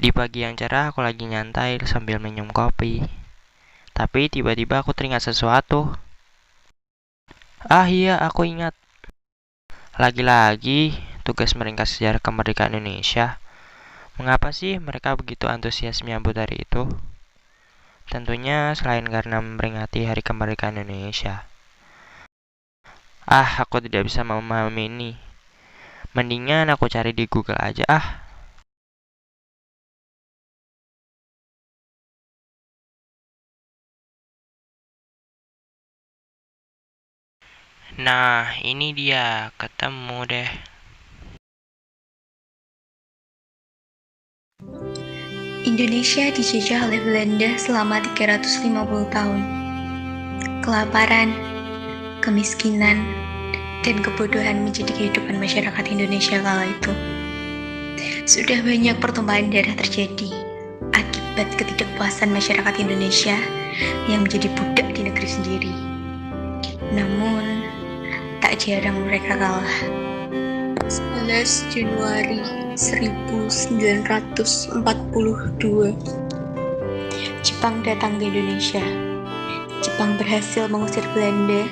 Di pagi yang cerah aku lagi nyantai sambil minum kopi. Tapi tiba-tiba aku teringat sesuatu. Ah iya, aku ingat. Lagi-lagi tugas meringkas sejarah kemerdekaan Indonesia. Mengapa sih mereka begitu antusias menyambut hari itu? Tentunya selain karena memperingati hari kemerdekaan Indonesia. Aku tidak bisa memahami ini. Mendingan aku cari di Google aja. Nah, ini dia. Ketemu deh. Indonesia dijajah oleh Belanda selama 350 tahun. Kelaparan, kemiskinan, dan kebodohan menjadi kehidupan masyarakat Indonesia kala itu. Sudah banyak pertumpahan darah terjadi akibat ketidakpuasan masyarakat Indonesia yang menjadi budak di negeri sendiri. Namun, tak jarang mereka kalah. 11 Januari 1942, Jepang datang ke Indonesia. Jepang berhasil mengusir Belanda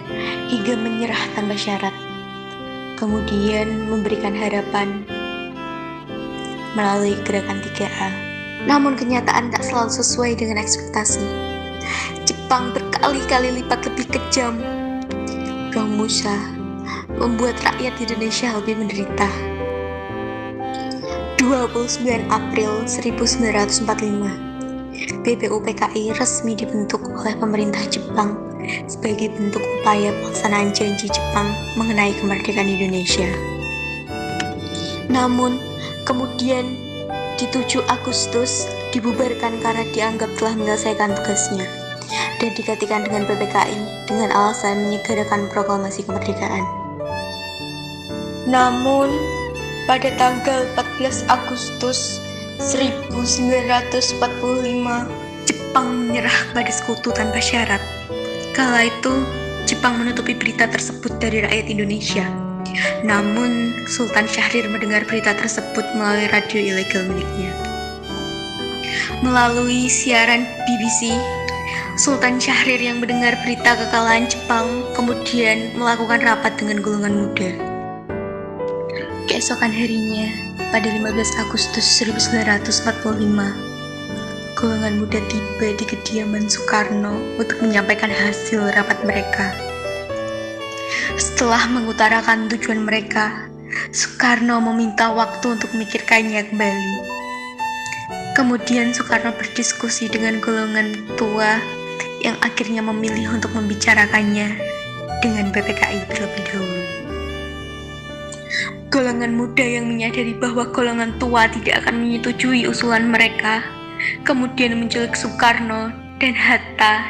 hingga menyerah tanpa syarat. Kemudian memberikan harapan melalui gerakan 3A. Namun kenyataan tak selalu sesuai dengan ekspektasi. Jepang berkali-kali lipat lebih kejam. Romusa membuat rakyat Indonesia lebih menderita. 29 April 1945, BPUPKI resmi dibentuk oleh pemerintah Jepang sebagai bentuk upaya pelaksanaan janji Jepang mengenai kemerdekaan Indonesia. Namun, kemudian di 7 Agustus dibubarkan karena dianggap telah menyelesaikan tugasnya dan digantikan dengan PPKI dengan alasan menyegerakan proklamasi kemerdekaan. Namun, pada tanggal 14 Agustus 1945, Jepang menyerah pada sekutu tanpa syarat. Kala itu, Jepang menutupi berita tersebut dari rakyat Indonesia. Namun, Sultan Syahrir mendengar berita tersebut melalui radio ilegal miliknya. Melalui siaran BBC, Sultan Syahrir yang mendengar berita kekalahan Jepang kemudian melakukan rapat dengan golongan muda. Keesokan harinya, pada 15 Agustus 1945, golongan muda tiba di kediaman Soekarno untuk menyampaikan hasil rapat mereka. Setelah mengutarakan tujuan mereka, Soekarno meminta waktu untuk memikirkannya kembali. Kemudian Soekarno berdiskusi dengan golongan tua yang akhirnya memilih untuk membicarakannya dengan PPKI terlebih dahulu. Golongan muda yang menyadari bahwa golongan tua tidak akan menyetujui usulan mereka, kemudian menculik Soekarno dan Hatta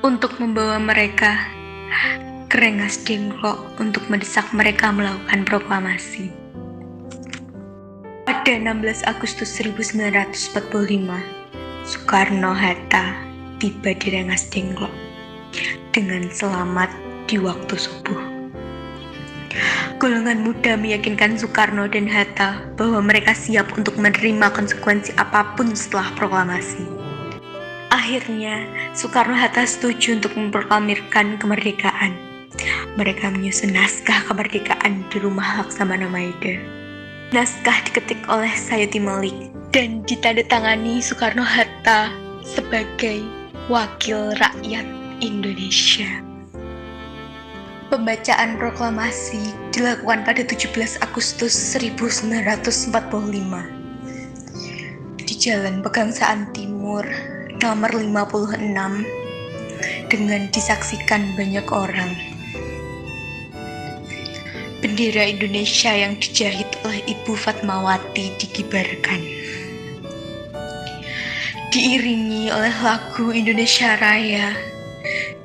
untuk membawa mereka ke Rengas Dengklok untuk mendesak mereka melakukan proklamasi. Pada 16 Agustus 1945, Soekarno-Hatta tiba di Rengas Dengklok dengan selamat di waktu subuh. Golongan muda meyakinkan Soekarno dan Hatta bahwa mereka siap untuk menerima konsekuensi apapun setelah proklamasi. Akhirnya, Soekarno-Hatta setuju untuk memproklamirkan kemerdekaan. Mereka menyusun naskah kemerdekaan di rumah Laksamana Maeda. Naskah diketik oleh Sayuti Malik dan ditandatangani Soekarno-Hatta sebagai wakil rakyat Indonesia. Pembacaan proklamasi dilakukan pada 17 Agustus 1945 di Jalan Pegangsaan Timur nomor 56 dengan disaksikan banyak orang. Bendera Indonesia yang dijahit oleh Ibu Fatmawati dikibarkan. Diiringi oleh lagu Indonesia Raya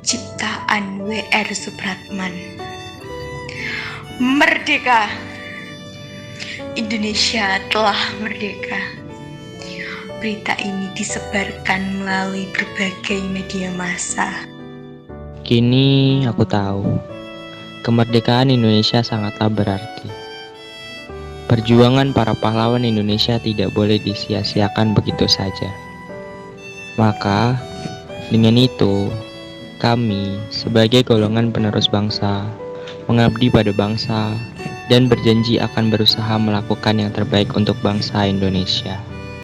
ciptaan W.R. Supratman. Merdeka! Indonesia telah merdeka. Berita ini disebarkan melalui berbagai media massa. Kini aku tahu, kemerdekaan Indonesia sangatlah berarti. Perjuangan para pahlawan Indonesia tidak boleh disia-siakan begitu saja. Maka, dengan itu, kami sebagai golongan penerus bangsa, mengabdi pada bangsa, dan berjanji akan berusaha melakukan yang terbaik untuk bangsa Indonesia.